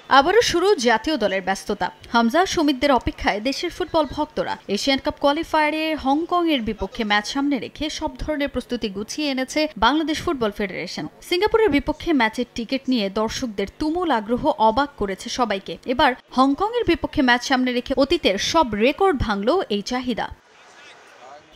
আবারও শুরু জাতীয় দলের ব্যস্ততা। হামজা সুমিতদের অপেক্ষায় দেশের ফুটবল ভক্তরা। এশিয়ান কাপ কোয়ালিফায়ারে হংকং এর বিপক্ষে ম্যাচ সামনে রেখে সব ধরনের প্রস্তুতি গুছিয়ে এনেছে বাংলাদেশ ফুটবল ফেডারেশন। সিঙ্গাপুরের বিপক্ষে ম্যাচের টিকিট নিয়ে দর্শকদের তুমুল আগ্রহ অবাক করেছে সবাইকে। এবার হংকং এর বিপক্ষে ম্যাচ সামনে রেখে অতীতের সব রেকর্ড ভাঙল এই চাহিদা।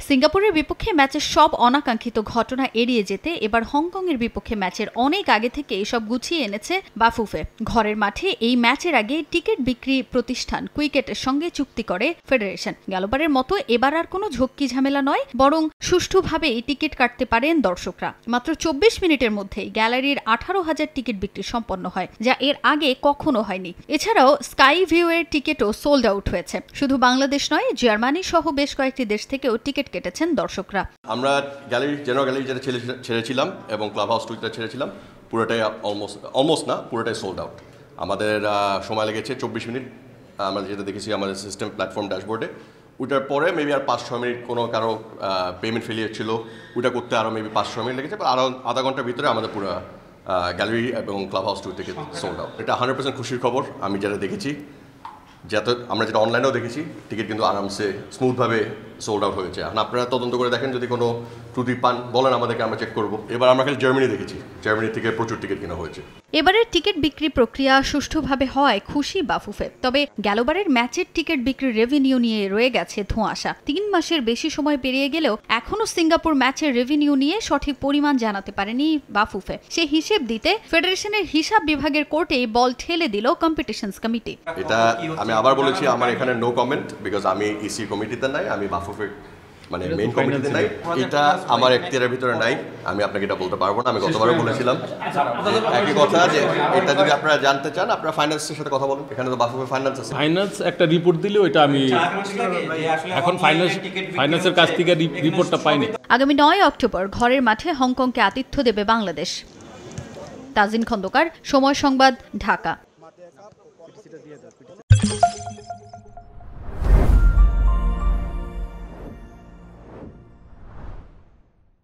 সিঙ্গাপুরের বিপক্ষে ম্যাচের সব অনাকাঙ্ক্ষিত ঘটনা এড়িয়ে যেতে এবার হংকংয়ের বিপক্ষে ম্যাচের অনেক আগে থেকে এসব গুছিয়ে এনেছে বাফুফে। ঘরের মাঠে এই ম্যাচের আগে টিকিট বিক্রি প্রতিষ্ঠান কুইকেটের সঙ্গে চুক্তি করে ফেডারেশন। গেলবারের মতো এবার আর কোনো ঝক্কি ঝামেলা নয়, বরং সুষ্ঠুভাবেই টিকিট কাটতে পারেন দর্শকরা। মাত্র 24 মিনিটের মধ্যেই গ্যালারির 18,000 টিকিট বিক্রি সম্পন্ন হয়, যা এর আগে কখনো হয়নি। এছাড়াও স্কাই ভিউ এর টিকিটও সোল্ড আউট হয়েছে। শুধু বাংলাদেশ নয়, জার্মানি সহ বেশ কয়েকটি দেশ থেকেও টিকিট কেটেছেন দর্শকরা। আমরা জেনারেল গ্যালারি যেটা ছেড়েছিলাম এবং ক্লাব হাউস টুইটা ছেড়েছিলাম, পুরোটাই অলমোস্ট না, পুরোটাই সোল্ড আউট। আমাদের সময় লেগেছে 24 মিনিট। আমরা যেটা দেখেছি আমাদের সিস্টেম প্ল্যাটফর্ম ড্যাশবোর্ডে, ওইটার পরে মেবি আর 5-6 মিনিট কোনো কারো পেমেন্ট ফেলিয়ার ছিল, ওইটা করতে আরও মেবি 5-6 মিনিট লেগেছে। আরও আধা ঘন্টার ভিতরে আমাদের পুরো গ্যালারি এবং ক্লাব হাউস টু থেকে সোল্ড আউট। এটা 100% খুশির খবর। আমি যেটা দেখেছি, আমরা যেটা অনলাইনেও দেখেছি, টিকিট কিন্তু আরামসে স্মুথভাবে সোল্ড আউট হয়েছে। এখন আপনারা তদন্ত করে দেখেন, যদি কোনো ত্রুটি পান বলেন আমাদেরকে, আমরা চেক করবো। এবার আমরা খালি জার্মানি দেখেছি, জার্মানি থেকে প্রচুর টিকিট কেনা হয়েছে। এবারের টিকিট বিক্রি প্রক্রিয়া সুষ্ঠুভাবে হওয়ায় খুশি বাফুফে। তবে গেলবারের ম্যাচের টিকিট বিক্রির রেভিনিউ নিয়ে রয়ে গেছে ধোঁয়াশা। 3 মাসের বেশি সময় পেরিয়ে গেলেও এখনও সিঙ্গাপুর ম্যাচের রেভিনিউ নিয়ে সঠিক পরিমাণ জানাতে পারেনি বাফুফে। সে হিসেব দিতে ফেডারেশনের হিসাব বিভাগের কোর্টে বল ঠেলে দিল কম্পিটিশনস কমিটি। এটা আমি আবার বলেছি, আমার এখানে নো কমেন্ট, বিকজ আমি ইসি কমিটিতে নাই, আমি বাফুফে মানে মেইন কমিটিতে নাই। এটা আমার এখতিয়ারের ভিতরে নাই, আমি আপনাকে এটা বলতে পারবো না। আমি গতবারও বলেছিলাম একই কথা, যে এটা যদি আপনারা জানতে চান, আপনারা ফাইন্যান্সের সাথে কথা বলুন। এখানে তো বাফুফে ফাইন্যান্স আছে, ফাইন্যান্স একটা রিপোর্ট দিলে ওইটা আমি এখন ফাইন্যান্সের কাছ থেকে রিপোর্টটা পাইনি। আগামী 9 অক্টোবর ঘরের মাঠে হংকংকে আতিথ্য দেবে বাংলাদেশ। তাজিন খন্দকার, সময় সংবাদ, ঢাকা।